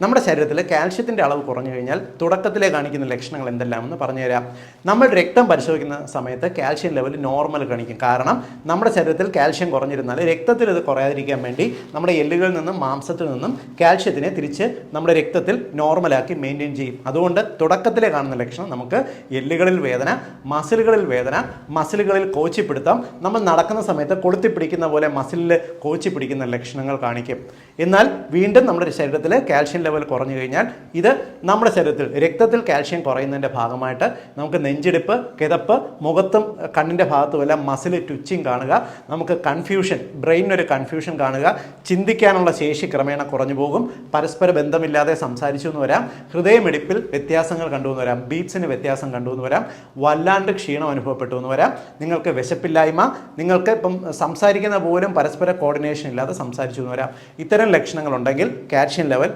നമ്മുടെ ശരീരത്തിൽ കാൽഷ്യത്തിൻ്റെ അളവ് കുറഞ്ഞു കഴിഞ്ഞാൽ തുടക്കത്തിലേ കാണിക്കുന്ന ലക്ഷണങ്ങൾ എന്തെല്ലാമെന്ന് പറഞ്ഞുതരാം. നമ്മൾ രക്തം പരിശോധിക്കുന്ന സമയത്ത് കാൽഷ്യം ലെവൽ നോർമൽ കാണിക്കും. കാരണം നമ്മുടെ ശരീരത്തിൽ കാൽഷ്യം കുറഞ്ഞിരുന്നാൽ രക്തത്തിൽ ഇത് കുറയാതിരിക്കാൻ വേണ്ടി നമ്മുടെ എല്ലുകളിൽ നിന്നും മാംസത്തിൽ നിന്നും കാൽഷ്യത്തിനെ തിരിച്ച് നമ്മുടെ രക്തത്തിൽ നോർമലാക്കി മെയിൻറ്റെയിൻ ചെയ്യും. അതുകൊണ്ട് തുടക്കത്തിലേ കാണുന്ന ലക്ഷണം നമുക്ക് എല്ലുകളിൽ വേദന, മസിലുകളിൽ കോച്ചിപ്പിടുത്തം, നമ്മൾ നടക്കുന്ന സമയത്ത് കൊളുത്തിപ്പിടിക്കുന്ന പോലെ മസിലിൽ കോച്ചിപ്പിടിക്കുന്ന ലക്ഷണങ്ങൾ കാണിക്കും. എന്നാൽ വീണ്ടും നമ്മുടെ ശരീരത്തിൽ കാൽഷ്യം ലെവൽ കുറഞ്ഞു കഴിഞ്ഞാൽ ഇത് നമ്മുടെ ശരീരത്തിൽ രക്തത്തിൽ കാൽഷ്യം കുറയുന്നതിൻ്റെ ഭാഗമായിട്ട് നമുക്ക് നെഞ്ചിടിപ്പ്, കിതപ്പ്, മുഖത്തും കണ്ണിൻ്റെ ഭാഗത്തുമെല്ലാം മസിൽ ട്വിച്ചിങ് കാണുക, നമുക്ക് കൺഫ്യൂഷൻ, ബ്രെയിനൊരു കൺഫ്യൂഷൻ കാണുക, ചിന്തിക്കാനുള്ള ശേഷി ക്രമേണ കുറഞ്ഞു പോകും, പരസ്പര ബന്ധമില്ലാതെ സംസാരിച്ചു എന്ന് വരാം, ഹൃദയമിടിപ്പിൽ വ്യത്യാസങ്ങൾ കണ്ടുവെന്ന് വരാം, ബീറ്റ്സിന് വ്യത്യാസം കണ്ടുവെന്ന് വരാം, വല്ലാണ്ട് ക്ഷീണം അനുഭവപ്പെട്ടു എന്ന് വരാം, നിങ്ങൾക്ക് വിശപ്പില്ലായ്മ, നിങ്ങൾക്ക് ഇപ്പം സംസാരിക്കുന്ന പോലും പരസ്പര കോർഡിനേഷൻ ഇല്ലാതെ സംസാരിച്ചു എന്ന് വരാം. ഇത്തരം ലക്ഷണങ്ങളുണ്ടെങ്കിൽ കാൽഷ്യം ലെവൽ